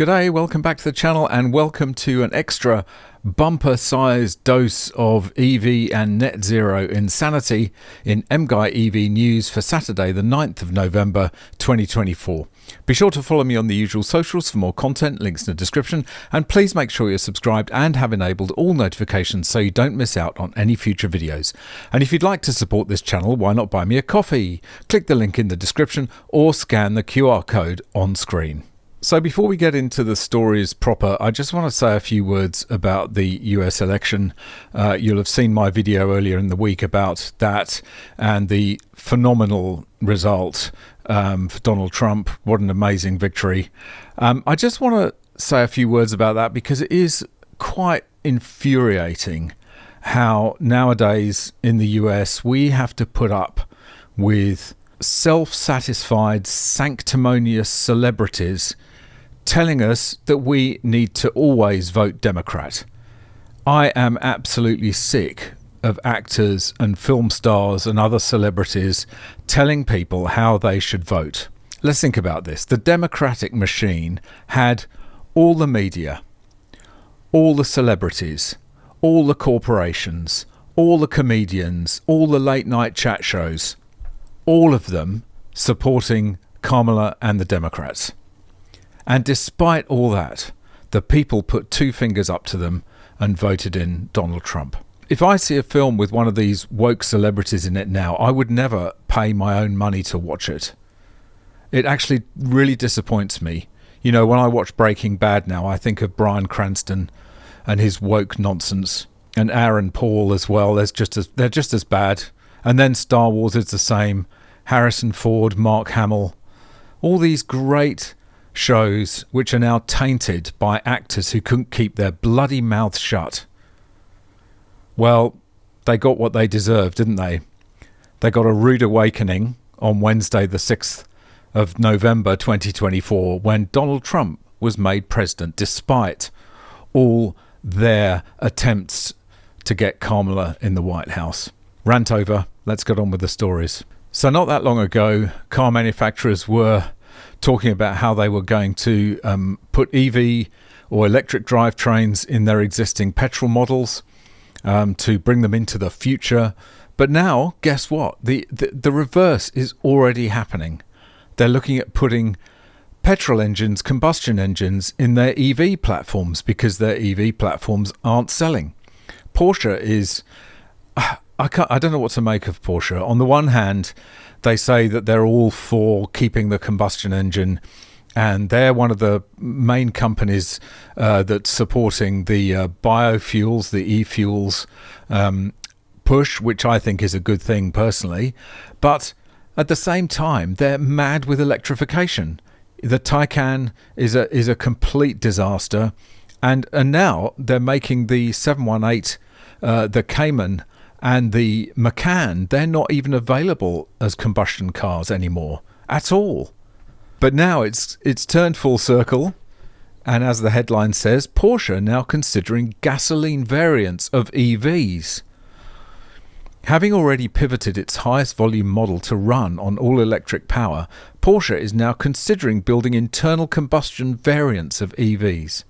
G'day, welcome back to the channel and welcome to an extra bumper-sized dose of EV and net zero insanity in MGUY EV news for Saturday the 9th of November 2024. Be sure to follow me on the usual socials for more content, links in the description, and please make sure you're subscribed and have enabled all notifications so you don't miss out on any future videos. And if you'd like to support this channel, why not buy me a coffee? Click the link in the description or scan the QR code on screen. So before we get into the stories proper, I just want to say a few words about the US election. You'll have seen my video earlier in the week about that and the phenomenal result for Donald Trump. What an amazing victory. I just want to say a few words about that because it is quite infuriating how nowadays in the US we have to put up with self-satisfied, sanctimonious celebrities telling us that we need to always vote Democrat. I am absolutely sick of actors and film stars and other celebrities telling people how they should vote. Let's think about this. The Democratic machine had all the media, all the celebrities, all the corporations, all the comedians, all the late night chat shows, all of them supporting Kamala and the Democrats. And despite all that, the people put two fingers up to them and voted in Donald Trump. If I see a film with one of these woke celebrities in it now, I would never pay my own money to watch it. It actually really disappoints me. You know, when I watch Breaking Bad now, I think of Bryan Cranston and his woke nonsense, and Aaron Paul as well. They're just as bad. And then Star Wars is the same. Harrison Ford, Mark Hamill, all these great shows which are now tainted by actors who couldn't keep their bloody mouths shut. Well, they got what they deserved, didn't they? They got a rude awakening on Wednesday the 6th of November 2024 when Donald Trump was made president despite all their attempts to get Kamala in the White House. Rant over, let's get on with the stories. So not that long ago, car manufacturers were talking about how they were going to put EV or electric drivetrains in their existing petrol models to bring them into the future. But now, guess what? The reverse is already happening. They're looking at putting petrol engines, combustion engines in their EV platforms because their EV platforms aren't selling. Porsche is... I don't know what to make of Porsche. On the one hand, they say that they're all for keeping the combustion engine, and they're one of the main companies that's supporting the biofuels, the e-fuels push, which I think is a good thing personally. But at the same time, they're mad with electrification. The Taycan is a complete disaster, and now they're making the 718, the Cayman, and the Macan, they're not even available as combustion cars anymore at all. But now it's turned full circle, and as the headline says, Porsche now considering gasoline variants of EVs. Having already pivoted its highest volume model to run on all-electric power, Porsche is now considering building internal combustion variants of EVs.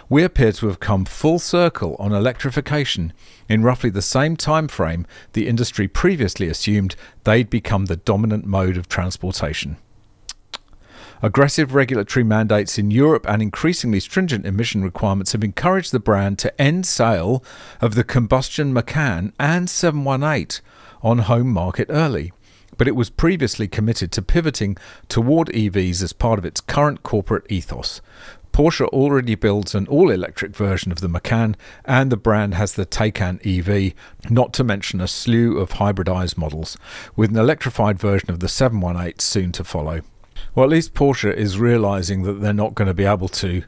We appear to have come full circle on electrification in roughly the same time frame the industry previously assumed they'd become the dominant mode of transportation. Aggressive regulatory mandates in Europe and increasingly stringent emission requirements have encouraged the brand to end sale of the combustion Macan and 718 on home market early. But it was previously committed to pivoting toward EVs as part of its current corporate ethos. Porsche already builds an all-electric version of the Macan, and the brand has the Taycan EV, not to mention a slew of hybridized models, with an electrified version of the 718 soon to follow. Well, at least Porsche is realizing that they're not going to be able to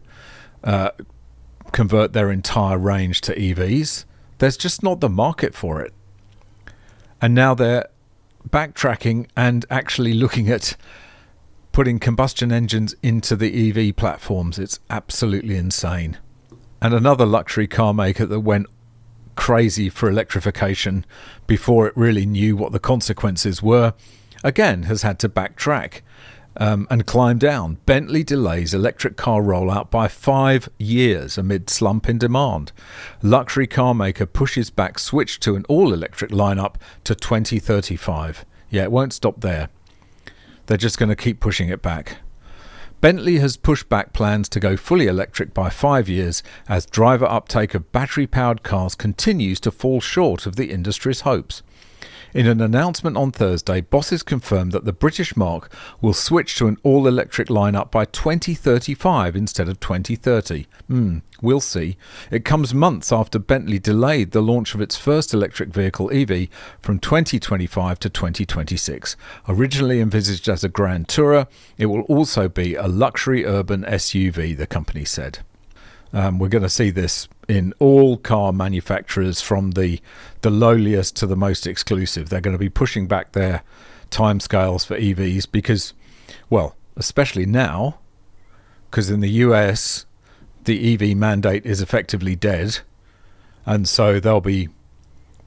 convert their entire range to EVs. There's just not the market for it. And now they're backtracking and actually looking at putting combustion engines into the EV platforms. It's absolutely insane. And another luxury car maker that went crazy for electrification before it really knew what the consequences were, again, has had to backtrack. and climb down. Bentley delays electric car rollout by 5 years amid slump in demand. Luxury car maker pushes back switch to an all-electric lineup to 2035. Yeah, it won't stop there. They're just going to keep pushing it back. Bentley has pushed back plans to go fully electric by 5 years as driver uptake of battery-powered cars continues to fall short of the industry's hopes. In an announcement on Thursday, bosses confirmed that the British marque will switch to an all-electric lineup by 2035 instead of 2030. We'll see. It comes months after Bentley delayed the launch of its first electric vehicle EV from 2025 to 2026. Originally envisaged as a Grand Tourer, it will also be a luxury urban SUV, the company said. We're going to see this in all car manufacturers from the lowliest to the most exclusive. They're going to be pushing back their timescales for EVs because, well, especially now, because in the US, the EV mandate is effectively dead. And so they'll be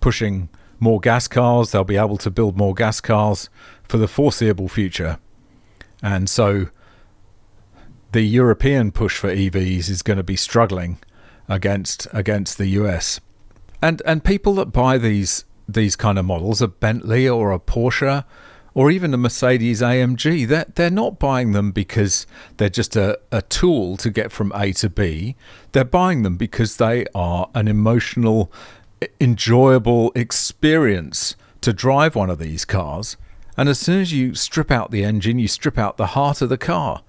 pushing more gas cars. They'll be able to build more gas cars for the foreseeable future. And so the European push for EVs is going to be struggling against the US. And people that buy these kind of models, a Bentley or a Porsche or even a Mercedes AMG, they're not buying them because they're just a tool to get from A to B. They're buying them because they are an emotional, enjoyable experience to drive one of these cars. And as soon as you strip out the engine, you strip out the heart of the car.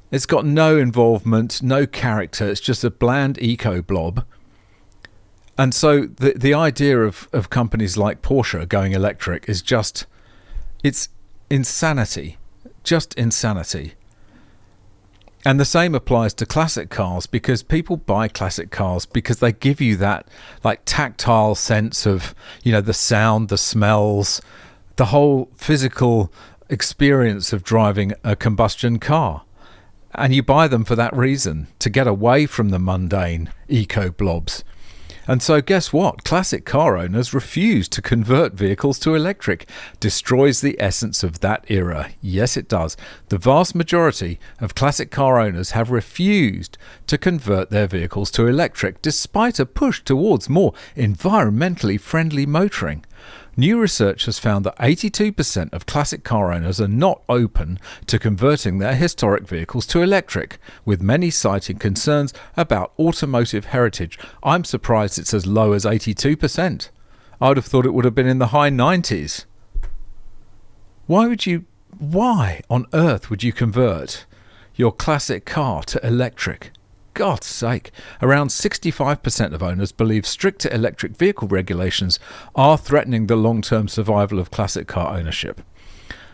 It's got no involvement, no character. It's just a bland eco blob. And so the idea of companies like Porsche going electric is just, it's insanity. Just insanity. And the same applies to classic cars, because people buy classic cars because they give you that like tactile sense of, the sound, the smells, the whole physical experience of driving a combustion car. And you buy them for that reason, to get away from the mundane eco blobs. And so guess what? Classic car owners refuse to convert vehicles to electric. Destroys the essence of that era. Yes, it does. The vast majority of classic car owners have refused to convert their vehicles to electric, despite a push towards more environmentally friendly motoring. New research has found that 82% of classic car owners are not open to converting their historic vehicles to electric, with many citing concerns about automotive heritage. I'm surprised it's as low as 82%. I would have thought it would have been in the high 90s. Why on earth would you convert your classic car to electric? God's sake. Around 65% of owners believe stricter electric vehicle regulations are threatening the long-term survival of classic car ownership.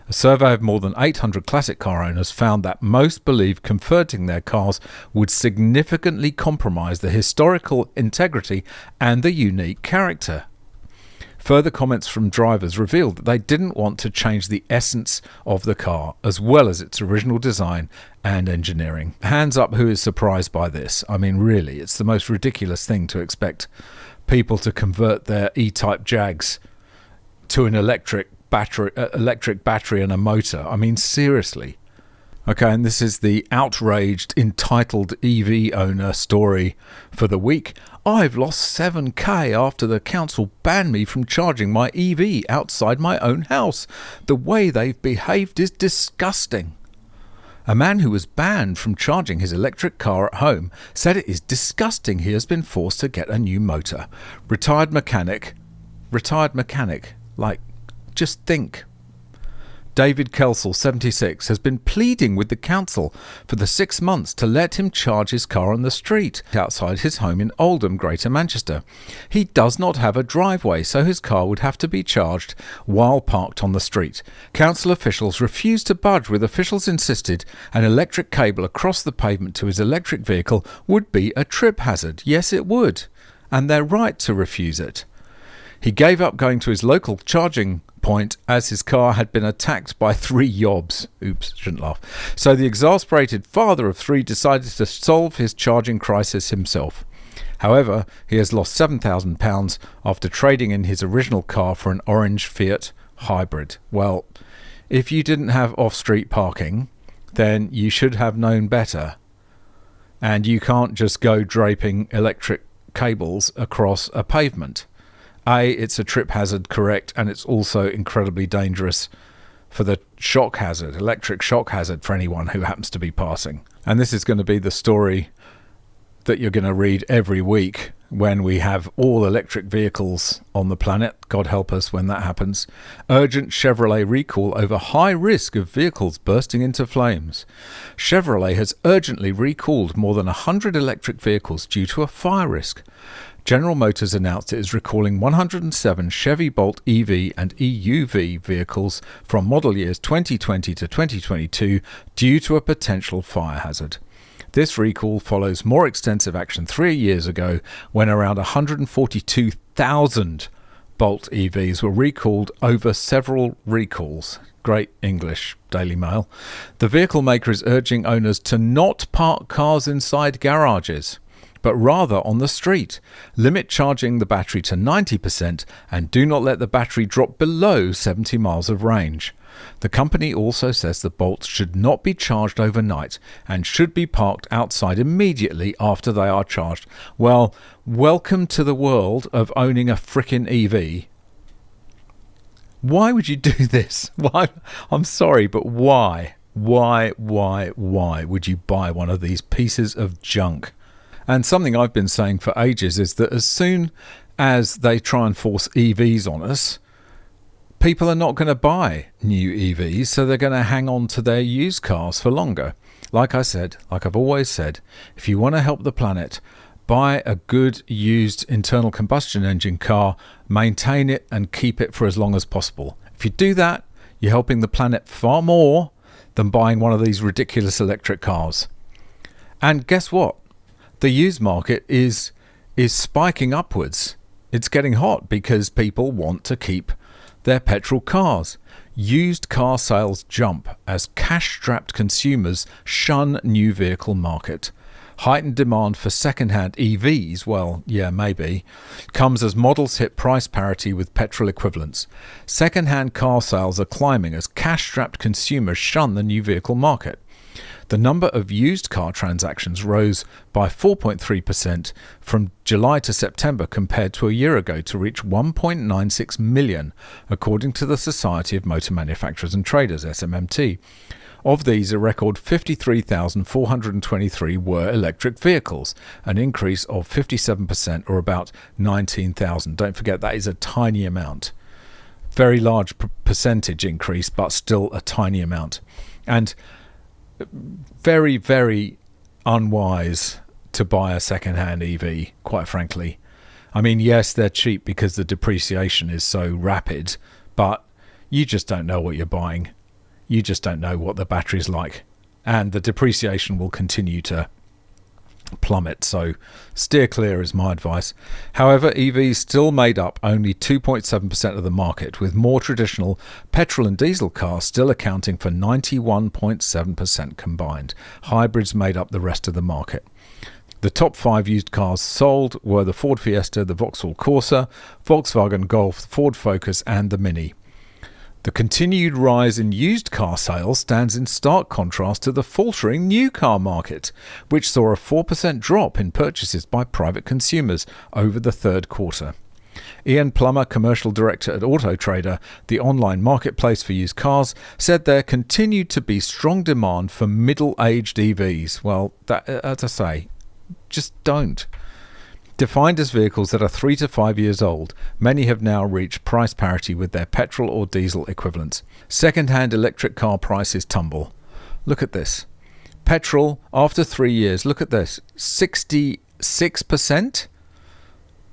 A survey of more than 800 classic car owners found that most believe converting their cars would significantly compromise the historical integrity and the unique character. Further comments from drivers revealed that they didn't want to change the essence of the car, as well as its original design and engineering. Hands up who is surprised by this. I mean, really, it's the most ridiculous thing to expect people to convert their E-Type Jags to an electric battery and a motor. I mean, seriously. Okay, and this is the outraged, entitled EV owner story for the week. I've lost 7k after the council banned me from charging my EV outside my own house. The way they've behaved is disgusting. A man who was banned from charging his electric car at home said it is disgusting he has been forced to get a new motor. Retired mechanic, like, just think. David Kelsall, 76, has been pleading with the council for the 6 months to let him charge his car on the street outside his home in Oldham, Greater Manchester. He does not have a driveway, so his car would have to be charged while parked on the street. Council officials refused to budge, with officials insisted an electric cable across the pavement to his electric vehicle would be a trip hazard. Yes, it would, and they're right to refuse it. He gave up going to his local charging point as his car had been attacked by 3 yobs. Oops, shouldn't laugh. So the exasperated father of 3 decided to solve his charging crisis himself. However, he has lost £7,000 after trading in his original car for an orange Fiat hybrid. Well, if you didn't have off-street parking then you should have known better. And you can't just go draping electric cables across a pavement. It's a trip hazard, correct, and it's also incredibly dangerous for the shock hazard, electric shock hazard, for anyone who happens to be passing. And this is going to be the story that you're going to read every week when we have all electric vehicles on the planet. God help us when that happens. Urgent Chevrolet recall over high risk of vehicles bursting into flames. Chevrolet has urgently recalled more than 100 electric vehicles due to a fire risk. General Motors announced it is recalling 107 Chevy Bolt EV and EUV vehicles from model years 2020 to 2022 due to a potential fire hazard. This recall follows more extensive action 3 years ago when around 142,000 Bolt EVs were recalled over several recalls. Great English, Daily Mail. The vehicle maker is urging owners to not park cars inside garages, but rather on the street. Limit charging the battery to 90% and do not let the battery drop below 70 miles of range. The company also says the bolts should not be charged overnight and should be parked outside immediately after they are charged. Well, welcome to the world of owning a frickin' EV. Why would you do this? Why? I'm sorry, but why? Why would you buy one of these pieces of junk? And something I've been saying for ages is that as soon as they try and force EVs on us, people are not going to buy new EVs, so they're going to hang on to their used cars for longer. Like I said, like I've always said, if you want to help the planet, buy a good used internal combustion engine car, maintain it and keep it for as long as possible. If you do that, you're helping the planet far more than buying one of these ridiculous electric cars. And guess what? The used market is spiking upwards. It's getting hot because people want to keep their petrol cars. Used car sales jump as cash-strapped consumers shun new vehicle market. Heightened demand for second-hand EVs, well, yeah, maybe, comes as models hit price parity with petrol equivalents. Second-hand car sales are climbing as cash-strapped consumers shun the new vehicle market. The number of used car transactions rose by 4.3% from July to September compared to a year ago to reach 1.96 million, according to the Society of Motor Manufacturers and Traders, SMMT. Of these, a record 53,423 were electric vehicles, an increase of 57% or about 19,000. Don't forget, that is a tiny amount. Very large percentage increase, but still a tiny amount. And very, very unwise to buy a second-hand EV, quite frankly. I mean, yes, they're cheap because the depreciation is so rapid, but you just don't know what you're buying. You just don't know what the battery's like. And the depreciation will continue to plummet, so steer clear is my advice. However, EVs still made up only 2.7% of the market, with more traditional petrol and diesel cars still accounting for 91.7% combined. Hybrids made up the rest of the market. The top 5 used cars sold were the Ford Fiesta, the Vauxhall Corsa, Volkswagen Golf, Ford Focus and the Mini. The continued rise in used car sales stands in stark contrast to the faltering new car market, which saw a 4% drop in purchases by private consumers over the third quarter. Ian Plummer, commercial director at Auto Trader, the online marketplace for used cars, said there continued to be strong demand for middle-aged EVs. Well, that, as I say, just don't. Defined as vehicles that are 3 to 5 years old, many have now reached price parity with their petrol or diesel equivalents. Second-hand electric car prices tumble. Look at this. Petrol, after 3 years, look at this, 66%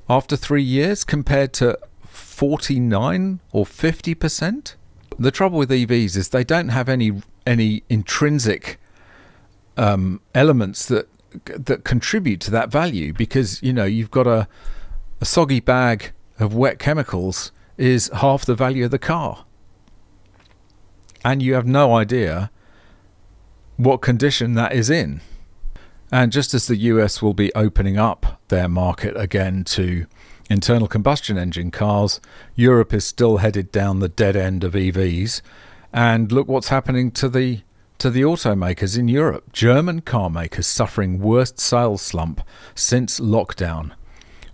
after 3 years compared to 49 or 50%. The trouble with EVs is they don't have any intrinsic elements that contribute to that value, because you've got a soggy bag of wet chemicals is half the value of the car, and you have no idea what condition that is in. And just as the US will be opening up their market again to internal combustion engine cars, Europe is still headed down the dead end of EVs. And look what's happening to the To the automakers in Europe, German car makers suffering worst sales slump since lockdown.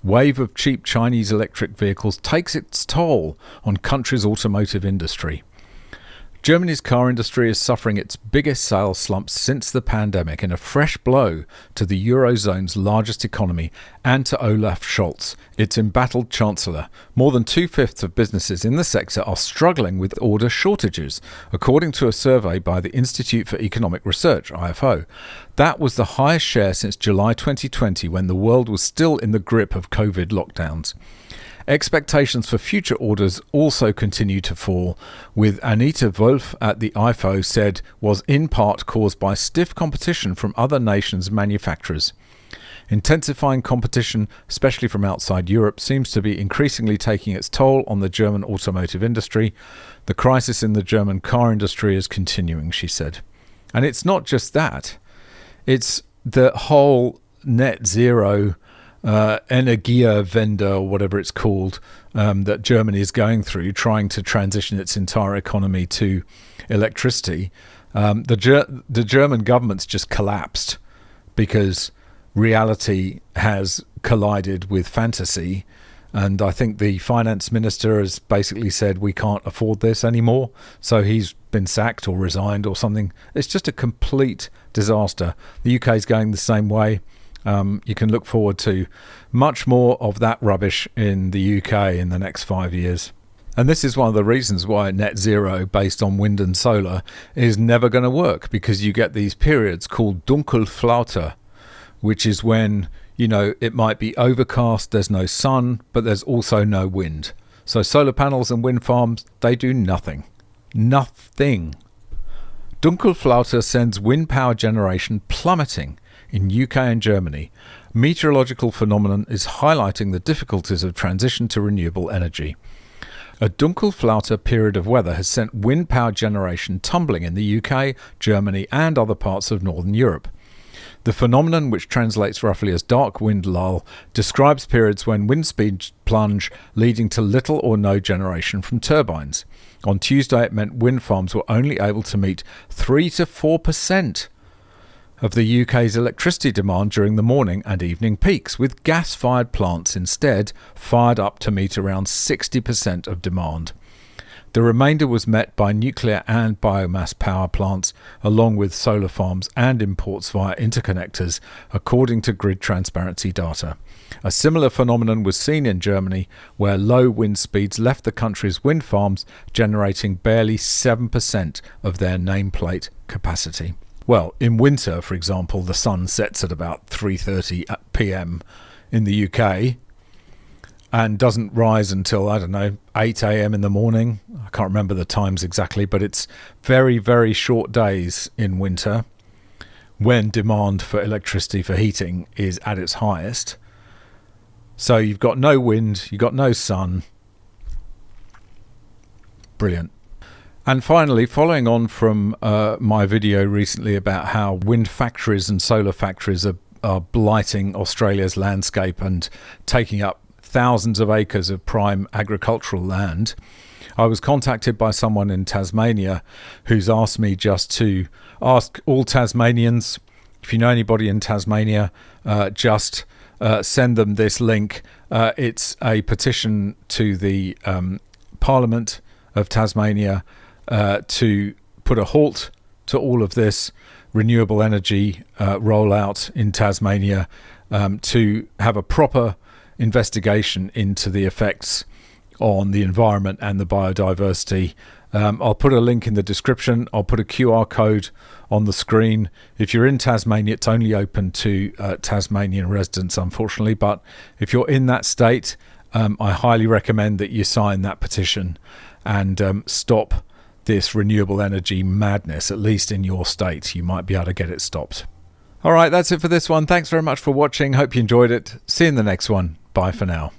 Wave of cheap Chinese electric vehicles takes its toll on country's automotive industry. Germany's car industry is suffering its biggest sales slump since the pandemic, in a fresh blow to the Eurozone's largest economy and to Olaf Scholz, its embattled chancellor. More than 2/5 of businesses in the sector are struggling with order shortages, according to a survey by the Institute for Economic Research, IFO. That was the highest share since July 2020, when the world was still in the grip of COVID lockdowns. Expectations for future orders also continue to fall, with Anita Wolf at the IFO said was in part caused by stiff competition from other nations' manufacturers. Intensifying competition, especially from outside Europe, seems to be increasingly taking its toll on the German automotive industry. The crisis in the German car industry is continuing, she said. And it's not just that. It's the whole net zero Energiewende, or whatever it's called, that Germany is going through, trying to transition its entire economy to electricity. The German government's just collapsed because reality has collided with fantasy. And I think the finance minister has basically said we can't afford this anymore. So he's been sacked or resigned or something. It's just a complete disaster. The UK is going the same way. You can look forward to much more of that rubbish in the UK in the next 5 years. And this is one of the reasons why net zero based on wind and solar is never going to work, because you get these periods called Dunkelflaute, which is when, you know, it might be overcast, there's no sun, but there's also no wind. So solar panels and wind farms, they do nothing. Nothing. Dunkelflaute sends wind power generation plummeting in UK and Germany. Meteorological phenomenon is highlighting the difficulties of transition to renewable energy. A Dunkelflaute period of weather has sent wind power generation tumbling in the UK, Germany and other parts of Northern Europe. The phenomenon, which translates roughly as dark wind lull, describes periods when wind speeds plunge, leading to little or no generation from turbines. On Tuesday, it meant wind farms were only able to meet 3 to 4% of the UK's electricity demand during the morning and evening peaks, with gas-fired plants instead fired up to meet around 60% of demand. The remainder was met by nuclear and biomass power plants, along with solar farms and imports via interconnectors, according to grid transparency data. A similar phenomenon was seen in Germany, where low wind speeds left the country's wind farms generating barely 7% of their nameplate capacity. Well, in winter, for example, the sun sets at about 3:30 p.m. in the UK and doesn't rise until, 8 a.m. in the morning. I can't remember the times exactly, but it's very, very short days in winter when demand for electricity for heating is at its highest. So you've got no wind, you've got no sun. Brilliant. And finally, following on from my video recently about how wind factories and solar factories are blighting Australia's landscape and taking up thousands of acres of prime agricultural land, I was contacted by someone in Tasmania who's asked me just to ask all Tasmanians, if you know anybody in Tasmania, just send them this link. It's a petition to the Parliament of Tasmania to put a halt to all of this renewable energy rollout in Tasmania, to have a proper investigation into the effects on the environment and the biodiversity. I'll put a link in the description. I'll put a QR code on the screen. If you're in Tasmania, it's only open to Tasmanian residents, unfortunately, but if you're in that state, I highly recommend that you sign that petition and stop this renewable energy madness. At least in your state, you might be able to get it stopped. All right, that's it for this one. Thanks very much for watching. Hope you enjoyed it. See you in the next one. Bye for now.